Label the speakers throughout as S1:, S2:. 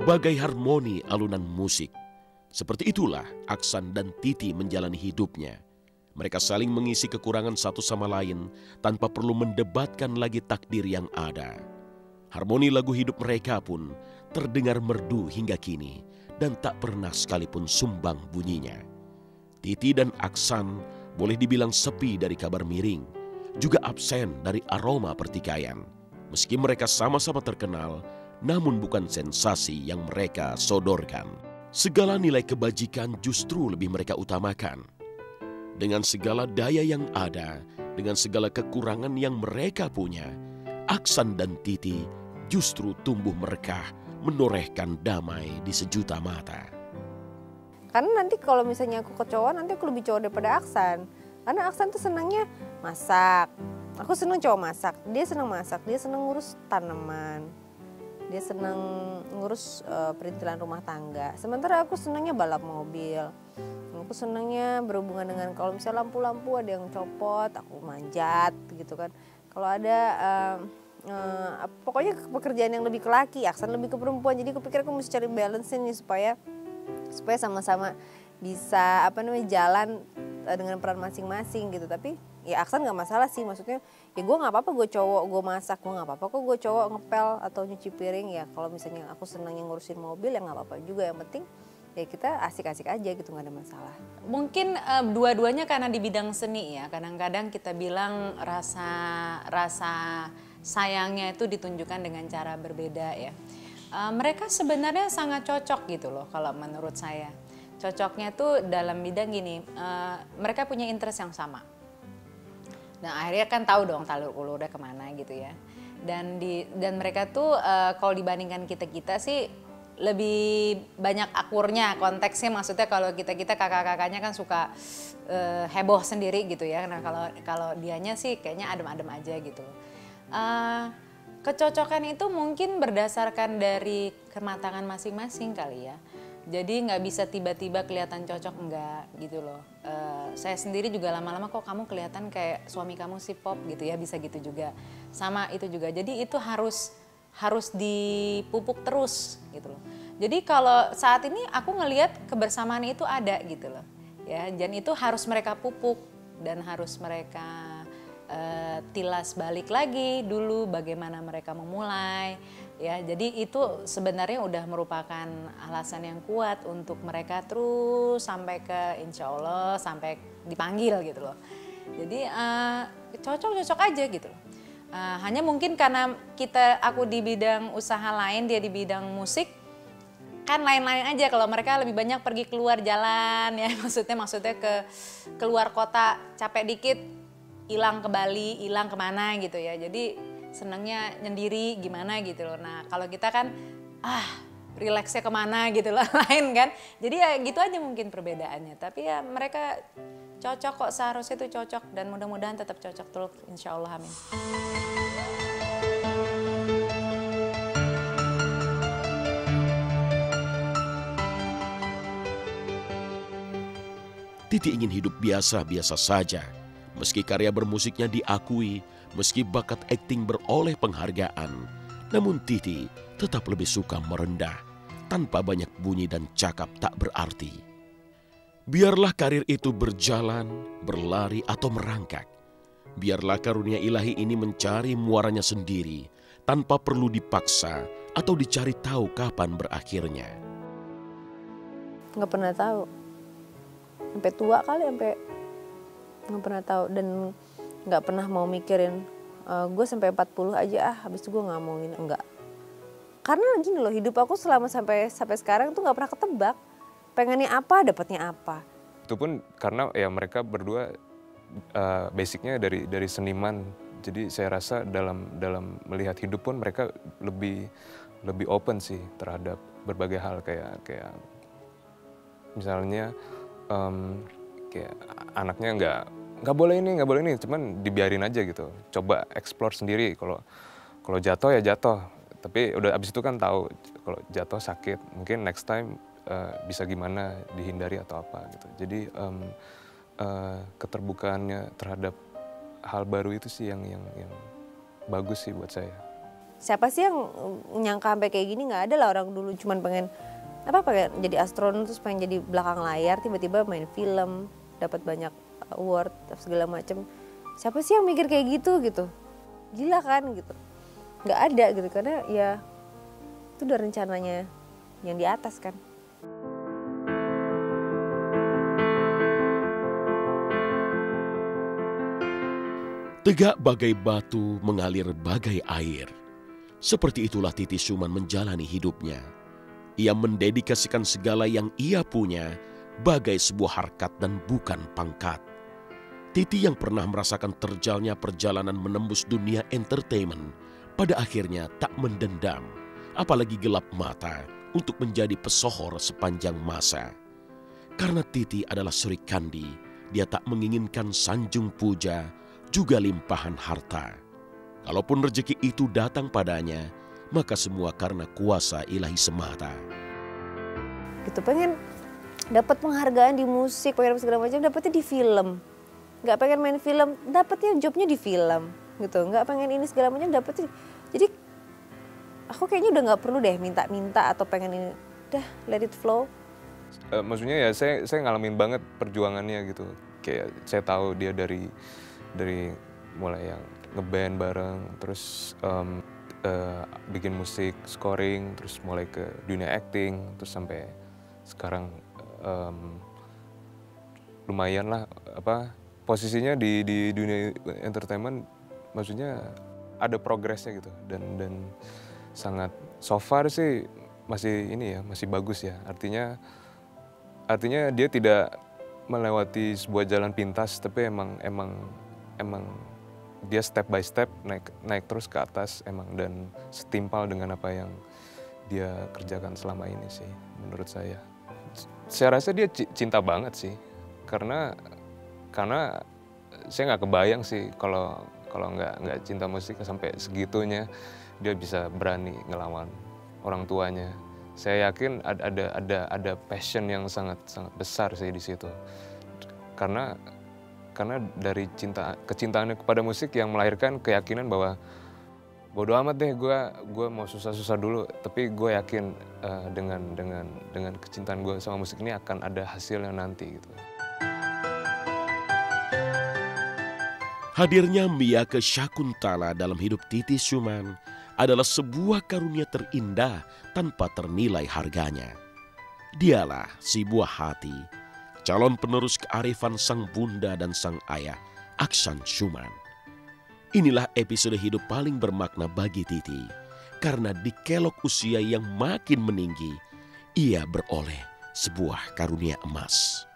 S1: Bagai harmoni alunan musik, seperti itulah Aksan dan Titi menjalani hidupnya. Mereka saling mengisi kekurangan satu sama lain tanpa perlu mendebatkan lagi takdir yang ada. Harmoni lagu hidup mereka pun terdengar merdu hingga kini dan tak pernah sekalipun sumbang bunyinya. Titi dan Aksan boleh dibilang sepi dari kabar miring, juga absen dari aroma pertikaian. Meski mereka sama-sama terkenal, namun bukan sensasi yang mereka sodorkan. Segala nilai kebajikan justru lebih mereka utamakan. Dengan segala daya yang ada, dengan segala kekurangan yang mereka punya, Aksan dan Titi justru tumbuh merekah, menorehkan damai di sejuta mata.
S2: Karena nanti kalau misalnya aku ke cowok, nanti aku lebih cowok daripada Aksan. Karena Aksan tuh senangnya masak. Aku senang cowok masak, dia senang ngurus tanaman. Dia senang ngurus perintilan rumah tangga. Sementara aku senangnya balap mobil. Aku senangnya berhubungan dengan kalau misalnya lampu-lampu ada yang copot, aku manjat gitu kan. Kalau ada pokoknya pekerjaan yang lebih ke laki, Aksan lebih ke perempuan. Jadi aku pikir aku mesti cari balance nih supaya sama-sama bisa jalan dengan peran masing-masing gitu. Tapi ya Aksan nggak masalah sih, maksudnya ya gue nggak apa-apa gue cowok gue masak, gue nggak apa-apa kok gue cowok ngepel atau nyuci piring. Ya kalau misalnya aku senangnya ngurusin mobil ya nggak apa-apa juga, yang penting ya kita asik-asik aja gitu, nggak ada masalah.
S3: Mungkin dua-duanya karena di bidang seni ya, kadang-kadang kita bilang rasa sayangnya itu ditunjukkan dengan cara berbeda ya. Mereka sebenarnya sangat cocok gitu loh kalau menurut saya. Cocoknya tuh dalam bidang gini, mereka punya interest yang sama. Nah akhirnya kan tahu dong talur ulurnya kemana gitu ya. Dan mereka tuh kalau dibandingkan kita sih lebih banyak akurnya, konteksnya maksudnya kalau kita kakak-kakaknya kan suka heboh sendiri gitu ya. Nah kalau dianya sih kayaknya adem-adem aja gitu. Kecocokan itu mungkin berdasarkan dari kematangan masing-masing kali ya. Jadi nggak bisa tiba-tiba kelihatan cocok, enggak gitu loh. Saya sendiri juga lama-lama kok kamu kelihatan kayak suami kamu si pop gitu ya, bisa gitu juga. Sama itu juga. Jadi itu harus dipupuk terus gitu loh. Jadi kalau saat ini aku ngelihat kebersamaan itu ada gitu loh. Ya, dan itu harus mereka pupuk dan harus mereka tilas balik lagi dulu bagaimana mereka memulai. Ya, jadi itu sebenarnya udah merupakan alasan yang kuat untuk mereka terus sampai ke insya Allah sampai dipanggil gitu loh. Jadi cocok aja gitu loh. Hanya mungkin karena aku di bidang usaha lain, dia di bidang musik, kan lain-lain aja. Kalau mereka lebih banyak pergi keluar jalan ya, maksudnya ke keluar kota, capek dikit, hilang ke Bali, hilang kemana gitu ya. Jadi senangnya nyendiri gimana gitu loh. Nah kalau kita kan rileksnya kemana gitu loh lain kan. Jadi ya gitu aja mungkin perbedaannya. Tapi ya mereka cocok kok, seharusnya itu cocok dan mudah-mudahan tetap cocok terus insya Allah, amin.
S1: Titi ingin hidup biasa-biasa saja. Meski karya bermusiknya diakui, meski bakat akting beroleh penghargaan, namun Titi tetap lebih suka merendah, tanpa banyak bunyi dan cakap tak berarti. Biarlah karir itu berjalan, berlari atau merangkak. Biarlah karunia ilahi ini mencari muaranya sendiri, tanpa perlu dipaksa atau dicari tahu kapan berakhirnya.
S2: Nggak pernah tahu. Sampai tua kali, nggak pernah tahu dan nggak pernah mau mikirin gue sampai 40 aja habis itu gue nggak mau ini, enggak. Karena gini loh, hidup aku selama sampai sekarang tuh nggak pernah ketebak. Pengennya apa, dapatnya apa.
S4: Itu pun karena ya mereka berdua basicnya dari seniman. Jadi saya rasa dalam melihat hidup pun mereka lebih open sih terhadap berbagai hal kayak misalnya kayak anaknya nggak boleh ini, cuman dibiarin aja gitu. Coba explore sendiri. Kalau jatuh ya jatuh. Tapi udah abis itu kan tahu kalau jatuh sakit. Mungkin next time bisa gimana dihindari atau apa gitu. Jadi keterbukaannya terhadap hal baru itu sih yang bagus sih buat saya.
S2: Siapa sih yang nyangka sampai kayak gini? Nggak ada lah, orang dulu cuman pengen jadi astronot terus pengen jadi belakang layar, tiba-tiba main film, dapat banyak award segala macam. Siapa sih yang mikir kayak gitu? Gila kan gitu. Nggak ada gitu, karena ya itu udah rencananya yang di atas kan.
S1: Tegak bagai batu, mengalir bagai air. Seperti itulah Titi Sjuman menjalani hidupnya. Ia mendedikasikan segala yang ia punya bagai sebuah harkat dan bukan pangkat. Titi yang pernah merasakan terjalnya perjalanan menembus dunia entertainment, pada akhirnya tak mendendam, apalagi gelap mata untuk menjadi pesohor sepanjang masa. Karena Titi adalah Sri Kandi, dia tak menginginkan sanjung puja, juga limpahan harta. Kalaupun rezeki itu datang padanya, maka semua karena kuasa ilahi semata.
S2: Gitu, pengen dapat penghargaan di musik, pengen segala macam, dapetnya di film. Nggak pengen main film, dapetnya jobnya di film. Gitu, nggak pengen ini segala macam, dapetnya. Jadi aku kayaknya udah nggak perlu deh minta-minta atau pengen ini. Udah, let it flow.
S4: Maksudnya ya saya ngalamin banget perjuangannya gitu. Kayak saya tahu dia dari mulai yang ngeband bareng, terus bikin musik, scoring, terus mulai ke dunia acting, terus sampai sekarang lumayan lah posisinya di dunia entertainment, maksudnya ada progresnya gitu, dan sangat so far sih masih bagus ya, artinya dia tidak melewati sebuah jalan pintas, tapi emang dia step by step naik terus ke atas dan setimpal dengan apa yang dia kerjakan selama ini sih menurut saya. Saya rasa dia cinta banget sih, karena saya nggak kebayang sih kalau nggak cinta musik sampai segitunya dia bisa berani ngelawan orang tuanya. Saya yakin ada passion yang sangat besar sih di situ, karena dari kecintaannya kepada musik yang melahirkan keyakinan bahwa bodo amat deh, gue mau susah-susah dulu, tapi gue yakin dengan kecintaan gue sama musik ini akan ada hasilnya nanti gitu.
S1: Hadirnya Miyake Syakuntala dalam hidup Titi Sjuman adalah sebuah karunia terindah tanpa ternilai harganya. Dialah si buah hati, calon penerus kearifan sang bunda dan sang ayah, Aksan Sjuman. Inilah episode hidup paling bermakna bagi Titi, karena di kelok usia yang makin meninggi, ia beroleh sebuah karunia emas.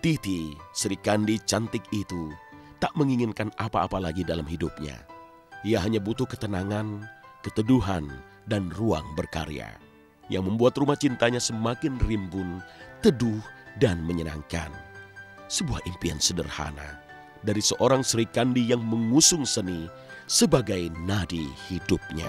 S1: Titi, Sri Kandi cantik itu, tak menginginkan apa-apa lagi dalam hidupnya. Ia hanya butuh ketenangan, keteduhan, dan ruang berkarya, yang membuat rumah cintanya semakin rimbun, teduh, dan menyenangkan. Sebuah impian sederhana dari seorang Sri Kandi yang mengusung seni sebagai nadi hidupnya.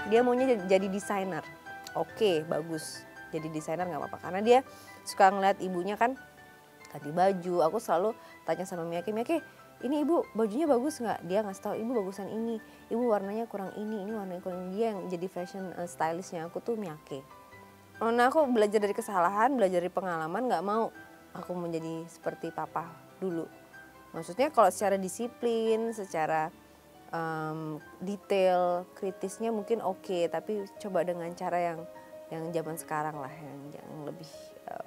S2: Dia maunya jadi desainer. Oke, bagus. Jadi desainer nggak apa-apa, karena dia suka ngeliat ibunya kan ganti baju. Aku selalu tanya sama Miyake, ini ibu bajunya bagus nggak? Dia ngasih tahu, ibu bagusan ini, ibu warnanya kurang ini warnanya kurang ini. Dia yang jadi fashion stylistnya aku tuh Miyake. Nah, aku belajar dari kesalahan, belajar dari pengalaman, nggak mau aku menjadi seperti papa dulu. Maksudnya kalau secara disiplin, secara detail, kritisnya mungkin oke, tapi coba dengan cara yang zaman sekarang lah, yang lebih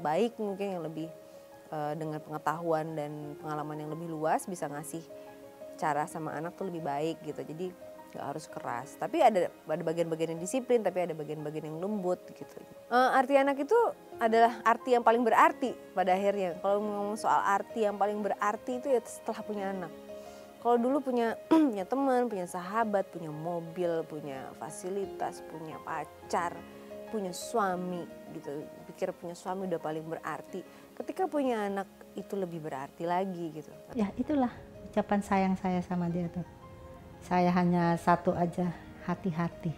S2: baik mungkin, yang lebih dengan pengetahuan dan pengalaman yang lebih luas, bisa ngasih cara sama anak tuh lebih baik gitu. Jadi nggak harus keras, tapi ada bagian-bagian yang disiplin, tapi ada bagian-bagian yang lembut gitu. Arti anak itu adalah arti yang paling berarti pada akhirnya. Kalau ngomong soal arti yang paling berarti itu ya setelah punya anak. Kalau dulu punya teman, punya sahabat, punya mobil, punya fasilitas, punya pacar, punya suami gitu, pikir punya suami udah paling berarti. Ketika punya anak itu lebih berarti lagi gitu.
S5: Ya itulah ucapan sayang saya sama dia tuh. Saya hanya satu aja, hati-hati.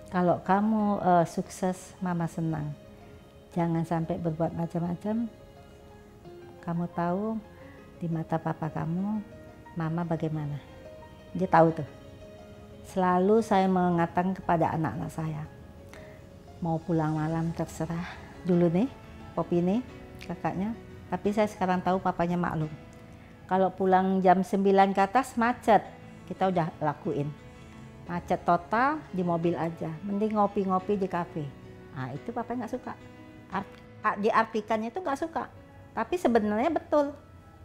S5: Kalau kamu sukses, mama senang. Jangan sampai berbuat macam-macam. Kamu tahu di mata papa kamu, mama bagaimana. Dia tahu tuh. Selalu saya mengatakan kepada anak-anak saya, mau pulang malam terserah dulu nih, Popi nih, kakaknya. Tapi saya sekarang tahu papanya maklum. Kalau pulang jam 9 ke atas macet, kita udah lakuin. Macet total di mobil aja, mending ngopi-ngopi di kafe. Nah itu papanya nggak suka. Diartikannya itu nggak suka. Tapi sebenarnya betul.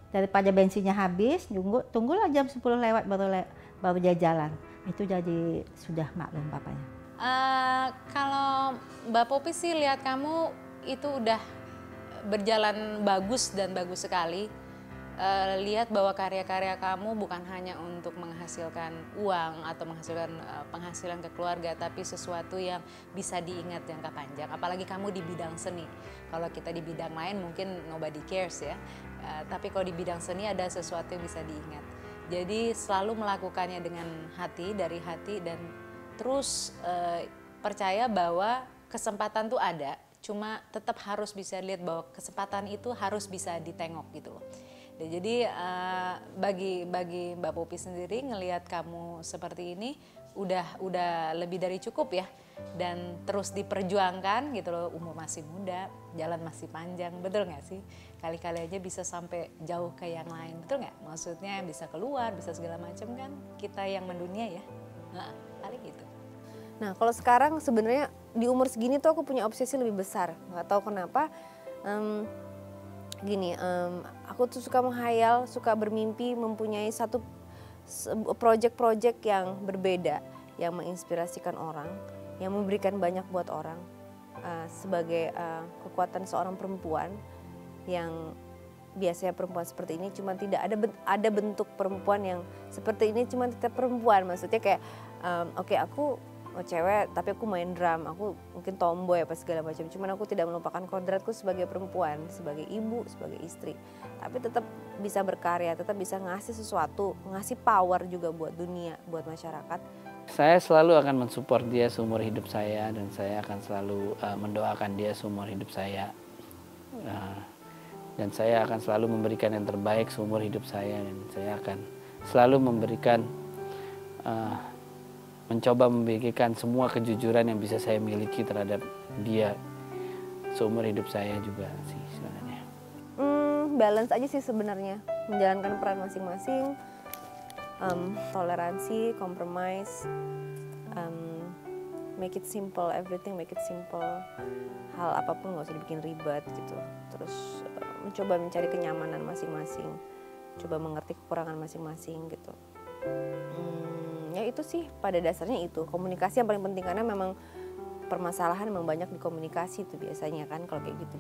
S5: Daripada bensinnya habis, tunggulah jam 10 lewat baru dia jalan. Itu jadi sudah maklum papanya.
S3: Kalau Mbak Popi sih lihat kamu itu udah berjalan bagus dan bagus sekali. Lihat bahwa karya-karya kamu bukan hanya untuk menghasilkan uang atau menghasilkan penghasilan ke keluarga, tapi sesuatu yang bisa diingat jangka panjang. Apalagi kamu di bidang seni. Kalau kita di bidang lain mungkin nobody cares ya. Tapi kalau di bidang seni ada sesuatu yang bisa diingat. Jadi selalu melakukannya dengan hati, dari hati, dan terus percaya bahwa kesempatan tuh ada. Cuma tetap harus bisa lihat bahwa kesempatan itu harus bisa ditengok gitu loh. Jadi bagi Mbak Popi sendiri ngelihat kamu seperti ini udah lebih dari cukup ya, dan terus diperjuangkan gitu loh. Umur masih muda, jalan masih panjang, betul nggak sih? Kali-kali aja bisa sampai jauh ke yang lain, betul nggak? Maksudnya bisa keluar, bisa segala macam kan, kita yang mendunia ya, paling gitu.
S2: Nah kalau sekarang sebenarnya di umur segini tuh aku punya obsesi lebih besar, nggak tahu kenapa. Aku tuh suka menghayal, suka bermimpi mempunyai satu project-project yang berbeda, yang menginspirasikan orang, yang memberikan banyak buat orang, sebagai kekuatan seorang perempuan yang biasanya perempuan seperti ini cuma tidak ada bentuk perempuan yang seperti ini, cuma tidak perempuan, maksudnya kayak oke, aku cewek tapi aku main drum, aku mungkin tomboy apa segala macam, cuman aku tidak melupakan kodratku sebagai perempuan, sebagai ibu, sebagai istri, tapi tetap bisa berkarya, tetap bisa ngasih sesuatu, ngasih power juga buat dunia, buat masyarakat.
S6: Saya selalu akan mensupport dia seumur hidup saya, dan saya akan selalu mendoakan dia seumur hidup saya, dan saya akan selalu memberikan yang terbaik seumur hidup saya, dan saya akan selalu memberikan mencoba membagikan semua kejujuran yang bisa saya miliki terhadap dia seumur hidup saya juga sih sebenarnya.
S2: Balance aja sih sebenarnya, menjalankan peran masing-masing, toleransi, compromise, make it simple, everything make it simple. Hal apapun nggak usah dibikin ribet gitu. Terus mencoba mencari kenyamanan masing-masing, coba mengerti kekurangan masing-masing gitu. Ya itu sih pada dasarnya itu komunikasi yang paling penting, karena memang permasalahan memang banyak di komunikasi itu biasanya kan kalau kayak gitu.